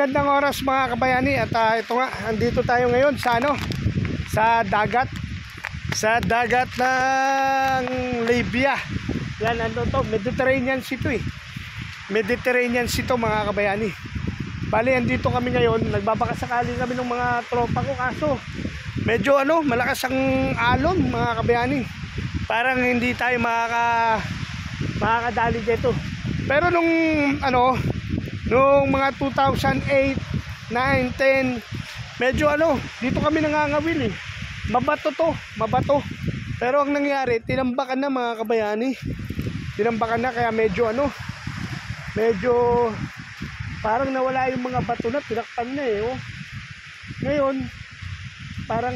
Magandang oras mga kabayani at ito nga, andito tayo ngayon sa dagat ng Libya. Yan, ano to, Mediterranean Sea to Mediterranean Sea to mga kabayani. Bali, andito kami ngayon, nagbabakasakali kami ng mga tropa ko, kaso medyo malakas ang alon mga kabayani. Parang hindi tayo makakadali dito. Pero nung mga 2008, 9, 10, medyo dito kami nangangawil mabato. Pero ang nangyari, tinambakan na mga kabayani. Tinambakan na, kaya medyo parang nawala yung mga bato na, tinakpan na Ngayon, parang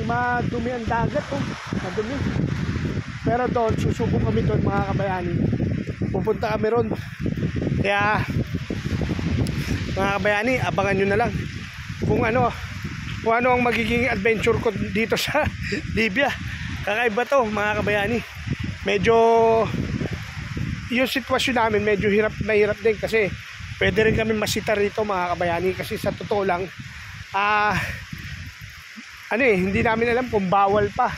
madumi ang dagat madumi. Pero doon, susubok kami doon mga kabayani. Pupunta kami ron. Kaya mga kabayani, abangan nyo na lang kung ano ang magiging adventure ko dito sa Libya. Kakaiba to mga kabayani. Medyo yung sitwasyon namin medyo hirap din kasi pwede rin kami masita rito mga kabayani. Kasi sa totoo lang hindi namin alam kung bawal pa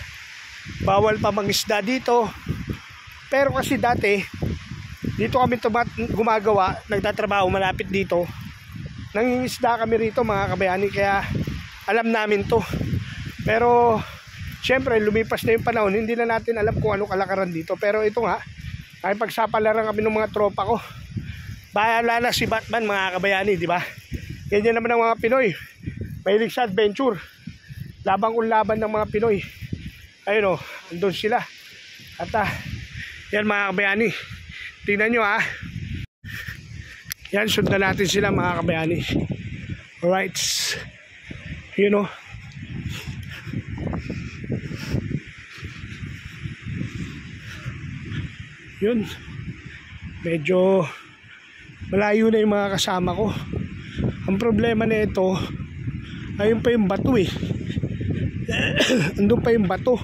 mangisda dito. Pero kasi dati dito kami gumagawa, nagtatrabaho malapit dito, nangingisda kami rito mga kabayani, kaya alam namin to. Pero syempre lumipas na yung panahon, hindi na natin alam kung ano kalakaran dito. Pero ito nga, ay pagsapalaran kami ng mga tropa ko. Bahala na si Batman mga kabayani, di ba? Ganyan naman ang mga Pinoy, mahilig sa adventure. Laban kung laban ng mga Pinoy. Ayun andun sila. At yan mga kabayani, tingnan nyo yan, sundan natin sila mga kabayani. Alright, yun yun, medyo malayo na yung mga kasama ko. Ang problema na ito, ayun pa yung bato andun pa yung bato,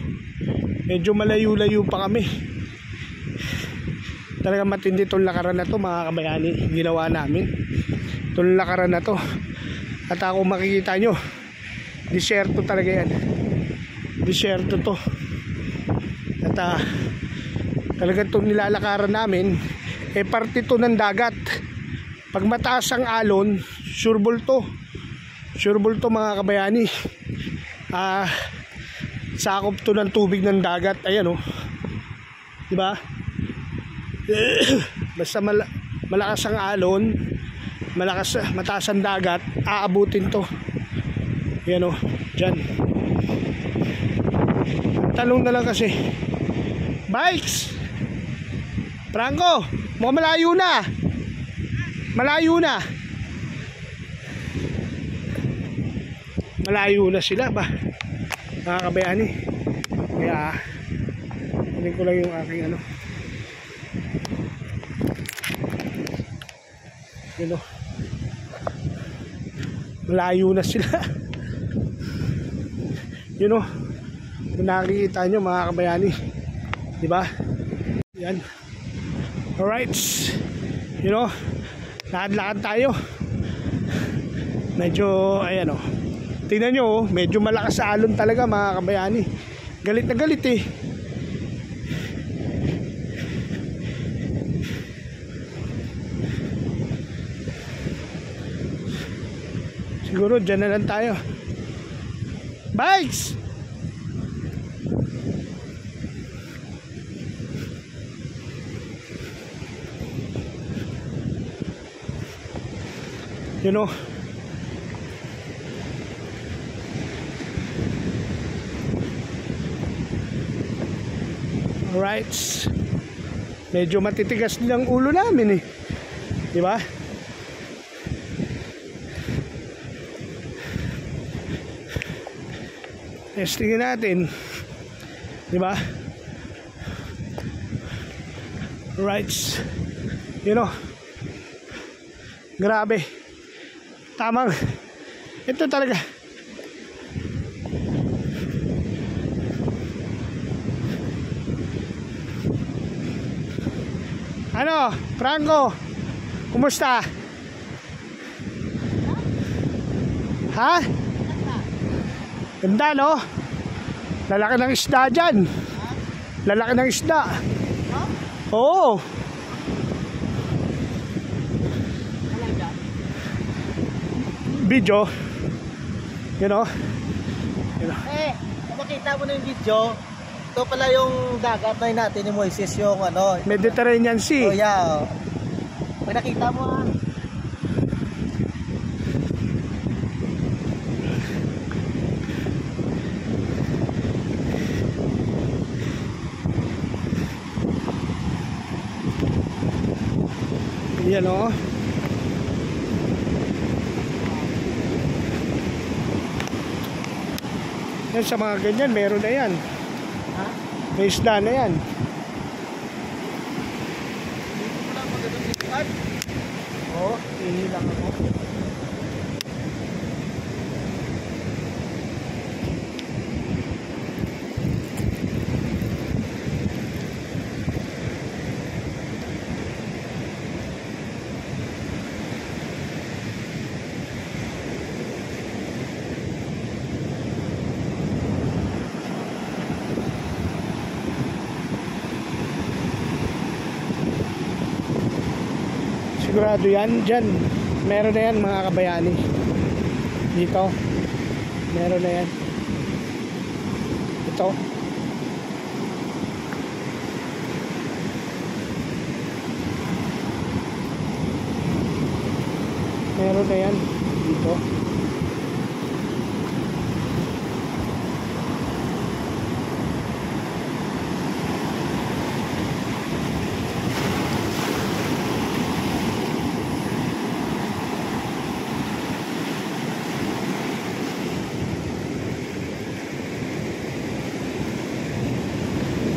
medyo malayo-layo pa kami. Talagang matindi itong lakaran na to mga kabayani, ginawa namin itong lakaran na to. At kung makikita nyo, disyerto talaga yan, disyerto to. At talagang itong nilalakaran namin parte to ng dagat. Pag mataas ang alon, sureball to mga kabayani. Sakop to ng tubig ng dagat. Ayan diba? Basta malakas ang alon, mataas ang dagat, aabutin to. Yan dyan. Tanong na lang kasi, bikes Franco, mukhang malayo na sila ba mga kabayani. Kaya kunin ko lang yung aking malayo na sila. Kung nakikita nyo mga kabayani, diba? Yan. Alright, lakad-lakad tayo. Medyo tingnan nyo medyo malakas sa alon talaga mga kabayani. Galit na galit Siguro dyan na lang tayo. Bikes! Alright, medyo matitigas din ang ulo namin diba? Testingin natin, diba? Alright, grabe, tamang ito talaga. Franco, kumusta? Ha? Ganda, no? Lalaki ng isda dyan. Lalaki ng isda. Oo. Video. You know? Kung makita mo na yung video, ito pala yung dagat na natin ni Moises, yung ano. Mediterranean Sea. Oh yeah. Pag nakita mo Yan o. Yan sa mga ganyan, meron na yan. Ha? May isda na yan. Dito mo lang magandang lipat. Oo, ihilang ako. Sigurado yan, dyan meron na yan mga kabayani. Dito meron na yan. Ito meron na yan dito.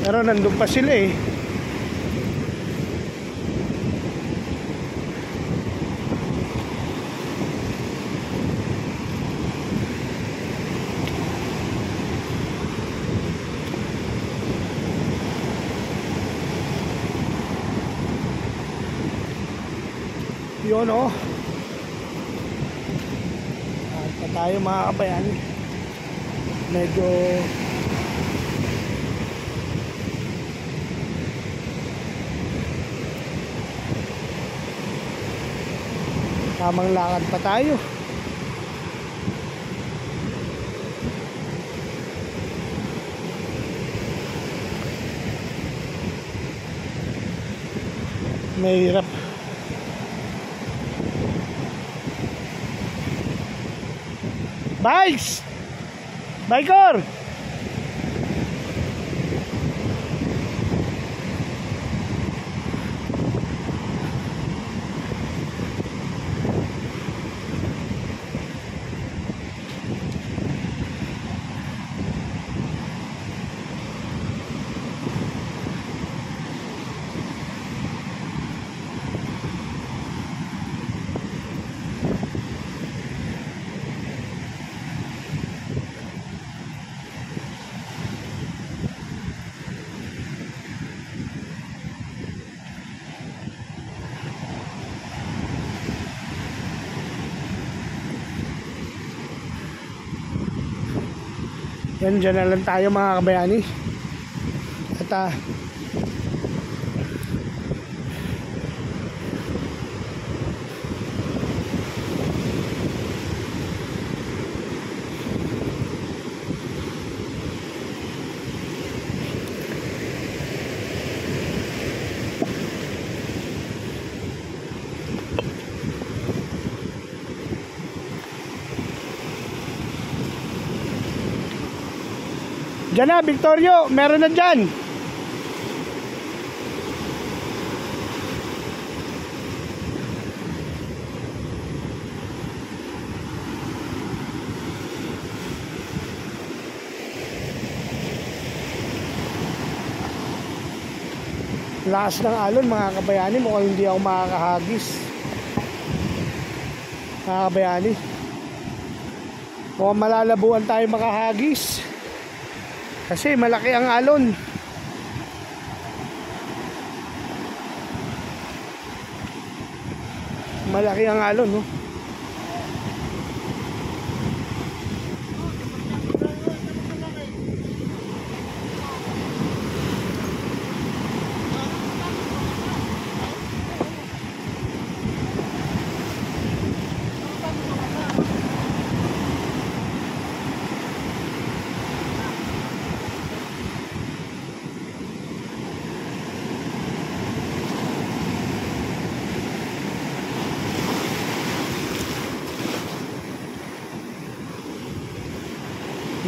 Pero nandun pa sila eh. Yun oh. At pa tayo mga kabayan. Medyo tamang lakad pa tayo. Mahirap. Bikes! Biker! Yan, dyan na lang tayo mga kabayani. At dyan na, Victorio, meron na dyan. Lakas ng alon mga kabayani, mukhang hindi ako makakahagis. Mga kabayani, mukhang malalabuan tayo makahagis. Kasi malaki ang alon. Malaki ang alon, no?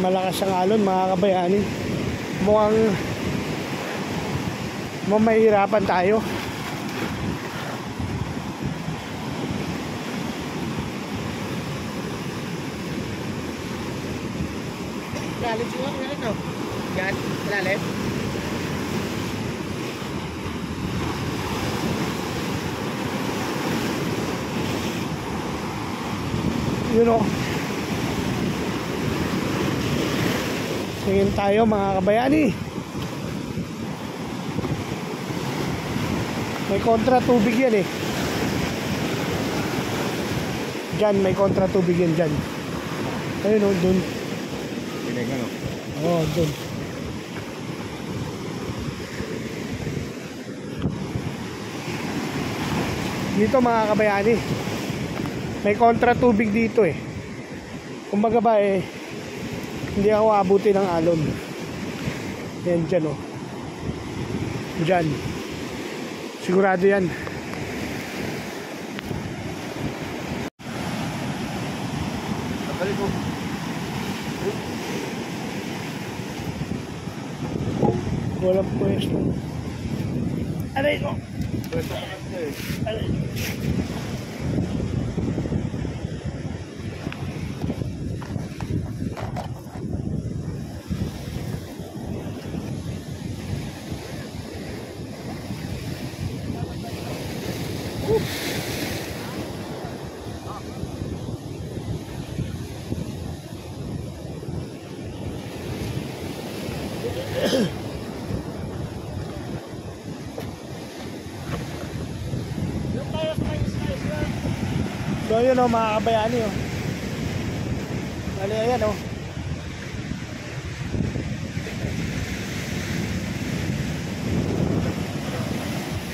Malakas ang alon mga kabayani. Mukhang mahihirapan tayo. Lalim siguro ngayon, no? Yan, lalim. You know. Tingin tayo mga kabayani. May kontra tubig yan eh. Diyan, may kontra tubig yan dyan. Ayun o, dun. Oo, dun. Dito mga kabayani, may kontra tubig dito eh. Kumbaga ba eh, hindi ako abuti ng alon. Yan dyan o. Dyan. Sigurado yan. Balik mo. Walang pwesto. Aray ko. Aray. So yun o mga kabayani o. Bali ayan o.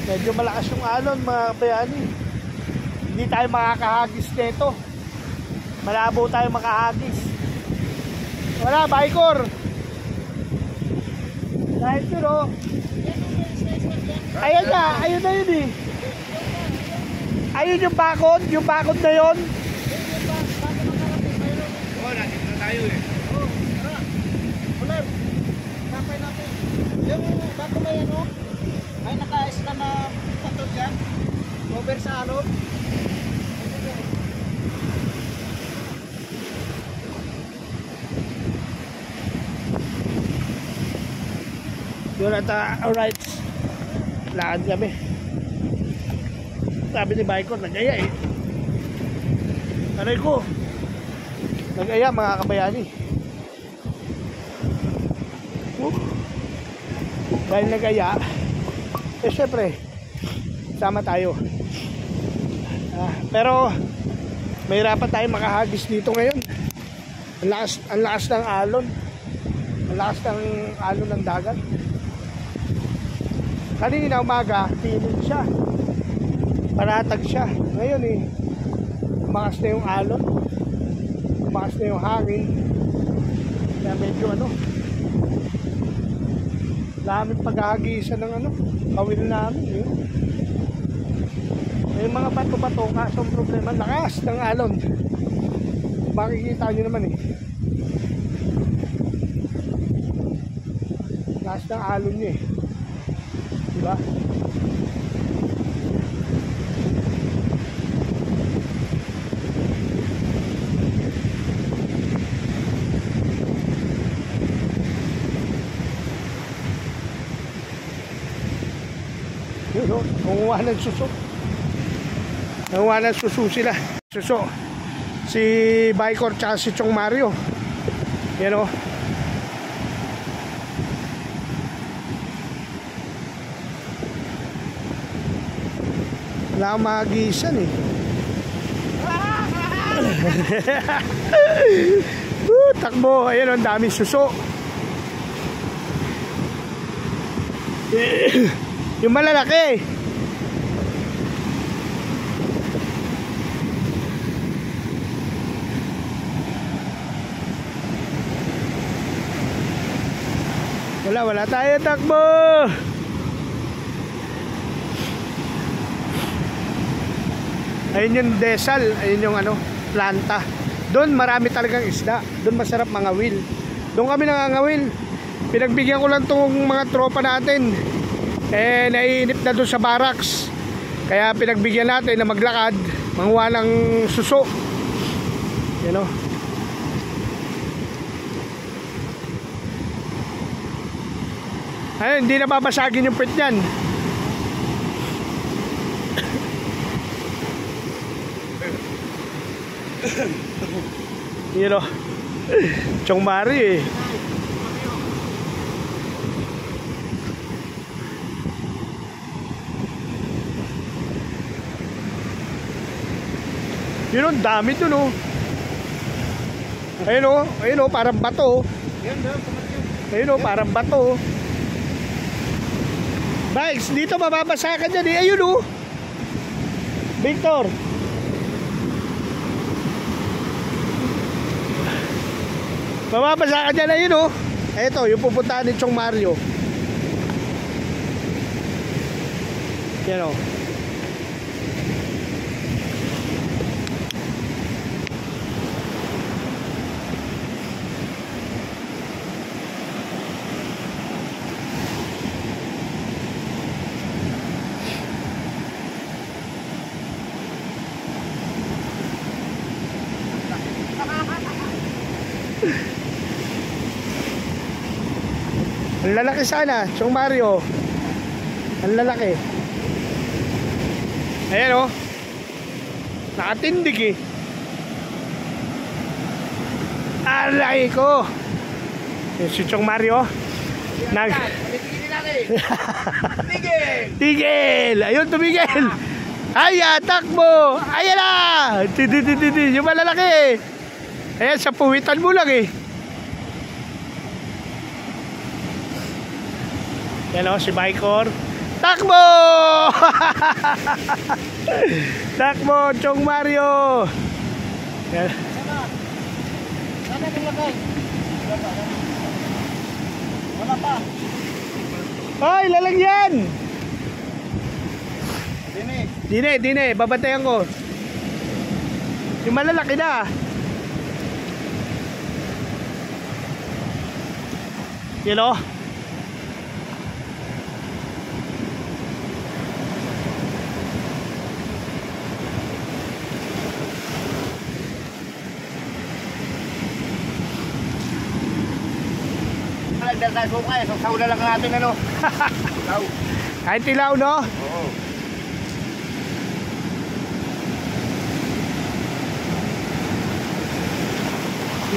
Medyo malakas yung alon mga kabayani. Hindi tayo makakahagis nito. Malabo tayo makahagis. Wala, Baikor. Dahil yun o. Ayan na, ayun na yun eh. Ayun yung bakod na yun. Oo, natin na tayo eh. Oo, tara. Ulan, kapay natin. Yung bako may ano, may naka-isla na patol dyan. Over sa alon. Yun at alright. Lakad kami. Sabi ni Baikor, nag-aya eh. Aray ko. Nag-aya mga kabayani. Dahil nag-aya, eh syempre, sama tayo. Pero, mahirapan tayo makahagis dito ngayon. Ang lakas ng alon. Ang lakas ng alon ng dagat. Kanina umaga, tinid siya. Panatag siya. Ngayon eh, umakas na yung alon. Umakas na yung hangin. Kaya medyo ano, daming paghahagisan ng ano, kawil namin. Yun. May mga bato-bato, kaso ang problema, lakas ng alon. Makikita nyo naman eh. Lakas ng alon niya eh. Diba? Yun o, nanguha ng suso. Nanguha ng suso sila. Suso. Si Baikor tsaka si Chong Mario. Yan o. Wala akong maagisan eh. Takbo. Ayan o, ang daming suso. Yung malalaki. Wala tayo, takbo. Ayun yung desal, ayun yung ano, planta. Doon marami talagang isda. Doon masarap mga will. Doon kami nangangawil. Pinagbigyan ko lang tong mga tropa natin. Eh, naiinip na doon sa barracks. Kaya pinagbigyan natin na maglakad, manguha ng suso. Yan o. Ayun, hindi na babasagin yung puwet niyan. Yun o. Chong Mari eh. Yun o, dami dun o. Ayun o, parang bato. Ayun o, parang bato. Bikes, dito mababasa ka dyan eh. Ayun o. Victor. Mababasa ka dyan, ayun o. Ito, yung pupuntahan ni Chong Mario. Yan o. Ang lalaki sana, Chong Mario. Ang lalaki. Ayan o. Nakatindig eh. Alay ko. Yung si Chong Mario. Tigil! Tigil! Ayun, tumigil! Ay, takbo! Ayan na! Yung malalaki eh. Ayan, sa puwitan mo lang eh. Yan o, si Bicor. Takbo! Takbo, Chong Mario. Yan. Sana nilagay. Wala pa. Ay, lalagyan! Dini. Dine, babantayan ko. Yung malalaki na. Yan o. Dahil tayo kaya, sasaw na lang natin ano. Saw. Kahit tilaw, no? Oo.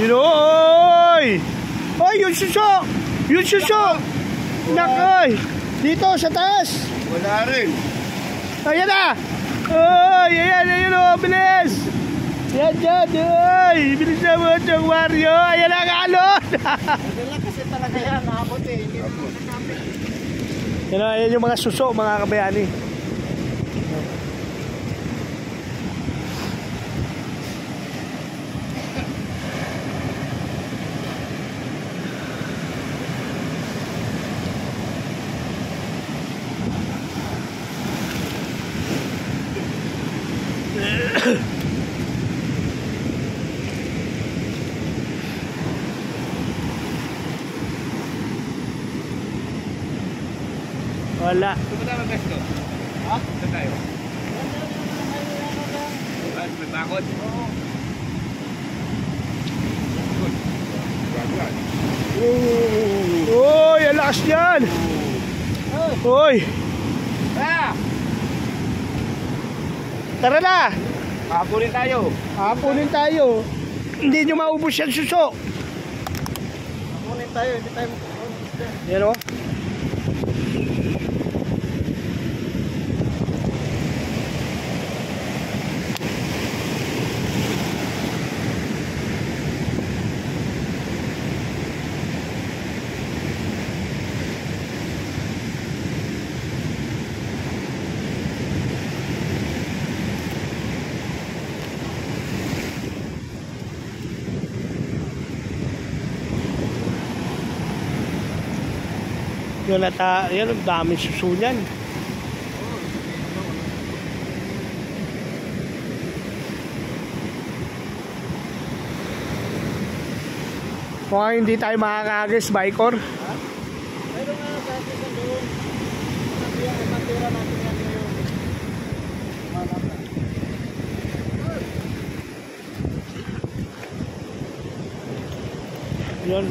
Yun, oy! Oy, yung suso! Yung suso! Nakoy! Dito, sa taas! Wala rin. Ayan na! Oy, ayan o, bilis! Yan, oy! Bilis na mo, Chong Mario! Ayan na, kalon! Wala kasi talaga yan, nakabot eh. Hindi naman nakamit. Yan o, ayan yung mga suso, mga kabayani. Wala. Saan tayo mag-gasto? Ha? Saan tayo? May bakod? Oo. Uy, ang lakas yan! Uy! Ah! Tara na! Kapunin tayo. Hapunin tayo. Hindi nyo maubos yan suso. Kapunin tayo, hindi tayo. Yan o. Yun at yan, ang dami suso niyan. Mukhang hindi tayo makakaagis, Bicor. Mayroon nga sa atin sa doon. Matira natin yan ngayon. Yun.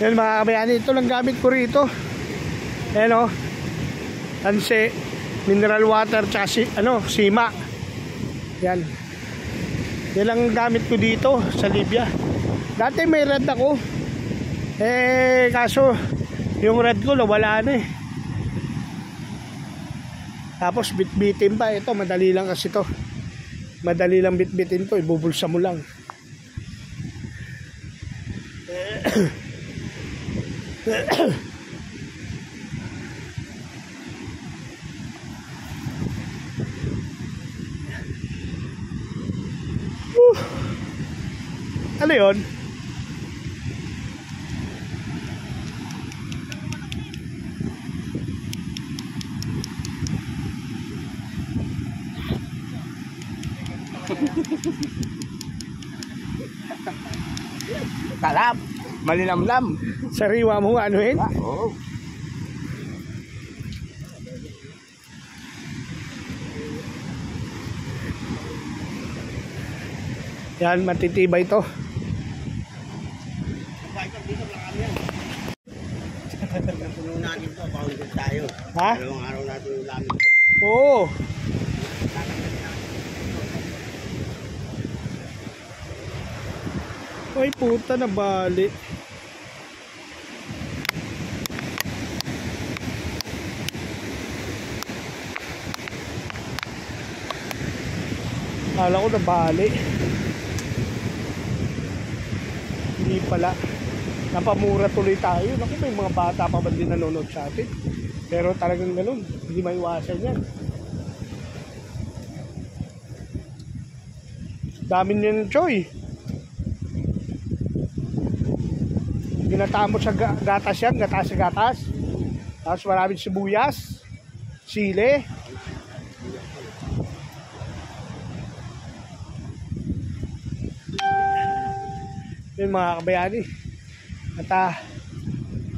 Yan mga kabayani, ito lang gamit ko rito. Ayan o. Tanse, mineral water, tsaka sima. Yan. Yan lang gamit ko dito sa Libya. Dati may red ako. Kaso yung red ko nawala na eh. Tapos bitbitin pa. Ito madali lang kasi to. Madali lang bitbitin to. Ibubulsa mo lang. Ano yun? Kalap, malinamnam. Sariwa mo anuhin? Oo. Yan, matitibay to. Puno natin to, paunod tayo. Ha? Dalawang araw natin yung lamig. Oo. Ay puta na bali. Kala ko na bali. Hindi pala. Napamura tuloy tayo. Naku, may mga bata pa ba din nanonood sa atin? Pero talagang ganun. Hindi maiwasan yan. Dami niyan, Choy. Ginatamo sa gatas yan. Gatas sa gatas. Tapos maraming sibuyas. Sile. Yun mga kabayani. At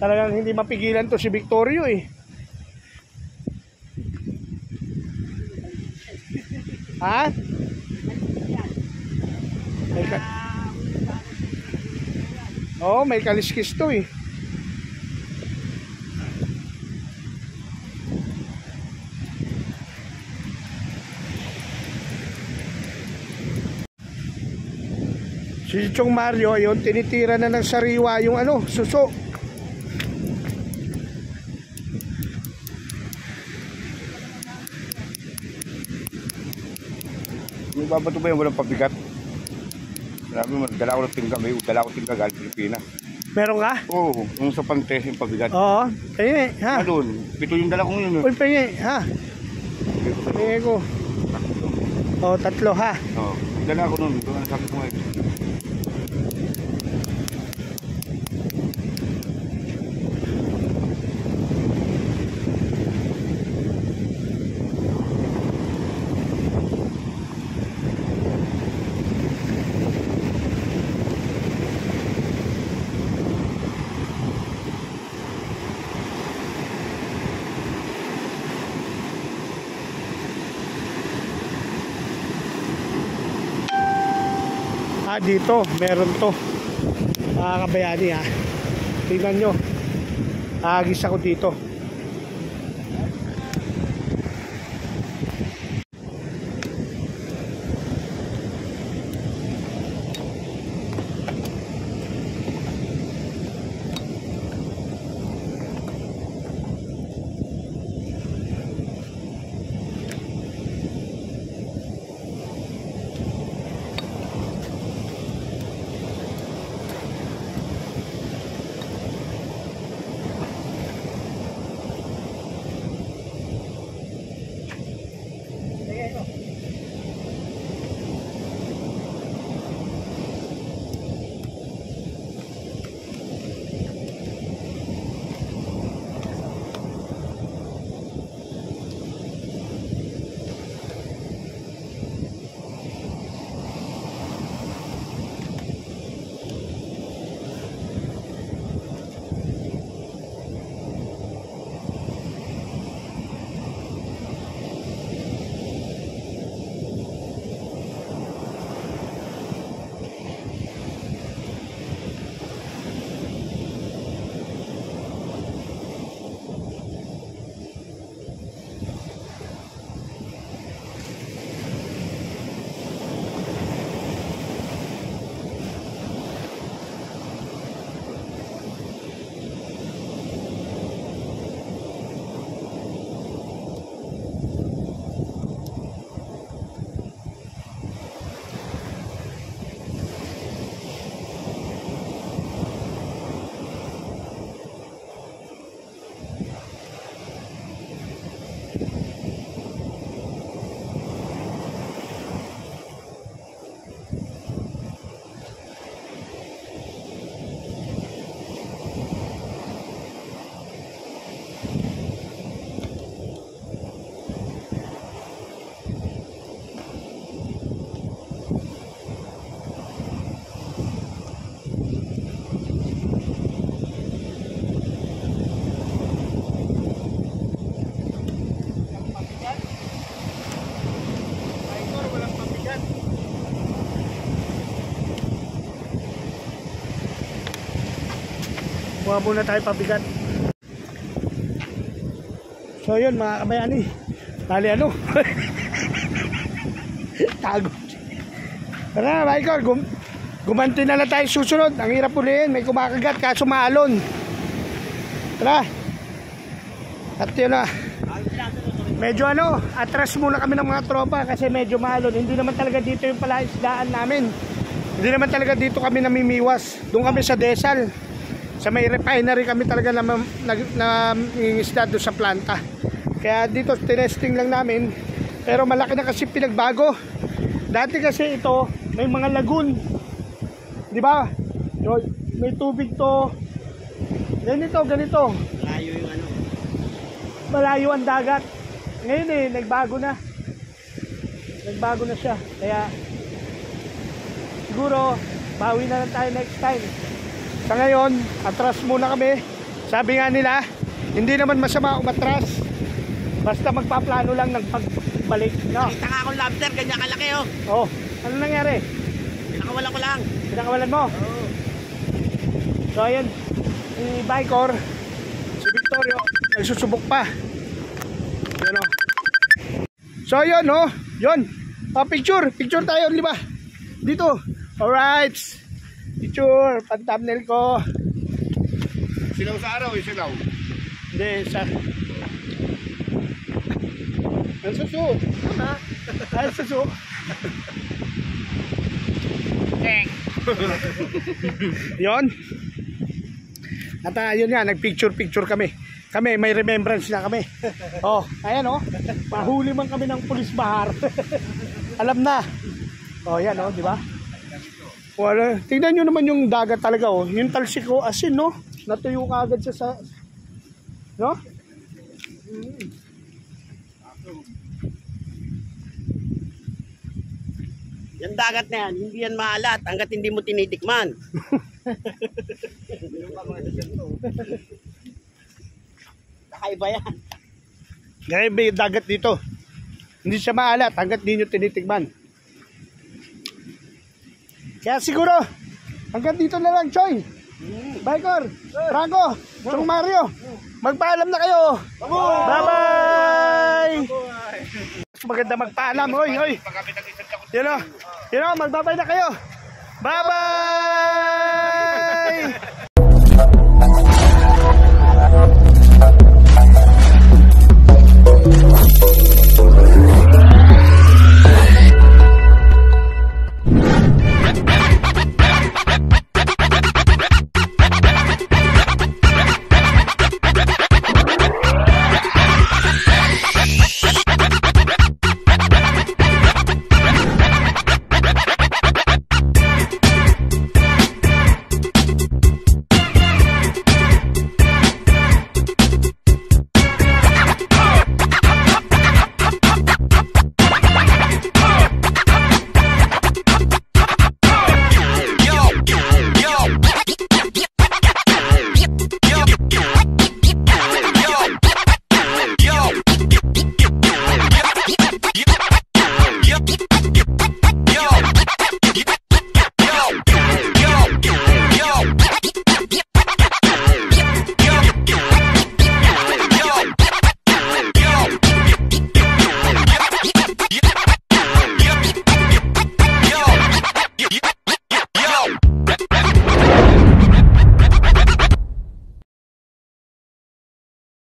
talagang hindi mapigilan to si Victorio eh. Ha? May kaliskis to eh. Si Chong Mario, ayun, tinitira na ng sariwa yung suso. Yung babato ba yung walang pabigat? Sabi mo, dala ko ng tingga, may dala ko tingga galing Pilipinas. Meron ka? Oo, yung sa Pante, yung pabigat. Oo, pahingi, ha? Doon, pito yung dala kong yun. Uy, pahingi, ha? Pahingi ko. Oo, 3, ha? Oo, dala ko nun, doon sabi ko ngayon. Dito, meron to. Mga kabayani ha. Tingnan nyo. Agis ako dito. Kuha muna tayo pabigat. So yun mga kabayani. Tali ano? Tago. Tara Michael, gumanti na lang tayo susunod. Ang hirap ulihin, may kumakagat kaso maalon. Tara. At yun na. Medyo ano, atras muna kami ng mga tropa kasi medyo maalon. Hindi naman talaga dito yung palaisdaan namin. Hindi naman talaga dito kami namimiwas. Doon kami sa Desal. Sa may refinery kami talaga na isda doon sa planta. Kaya dito tinesting lang namin. Pero malaki na kasi pinagbago. Dati kasi ito, may mga lagoon. Di ba? May tubig to. Ganito. Malayo yung ano. Malayo ang dagat. Ngayon nagbago na. Nagbago na siya. Kaya siguro bawi na lang tayo next time. Sa ngayon, atras muna kami. Sabi nga nila, hindi naman masama umatras. Basta magpaplano lang ng pagbalik. No? Nakita nga akong lobster, ganyan kalaki oh. Oh, ano nangyari? Pinakawalan ko lang. Pinakawalan mo? Oo. So ayan, si Bicor, si Victorio, nagsusubok pa. Yan o. So yun o, yun. Picture tayo, di ba? Dito. Alright. Picture, pan-thumbnail ko. Silaw sa araw eh, silaw. Hindi, sa... Ang suso. Ano? Ang suso. Yun. At yun nga, nagpicture kami. Kami, may remembrance na kami. Oh, ayan oh. Pahuli man kami ng pulis bahar. Alam na. Oh, yan oh, di ba? Wala. Tingnan nyo naman yung dagat talaga oh. Yung talsik ko, asin no? Natuyo ka agad sa... No? Yung dagat na yan, hindi yan maalat hanggat hindi mo tinitikman. Kakaiba yan. Grabe yung dagat dito. Hindi siya maalat hanggat di nyo tinitigman. Kaya siguro, hanggang dito na lang, Choy. Bicor, Franco, Chong Mario. Magpaalam na kayo. Bye-bye. Maganda magpaalam. Hoy. Yun o, magbabay na kayo. Bye-bye.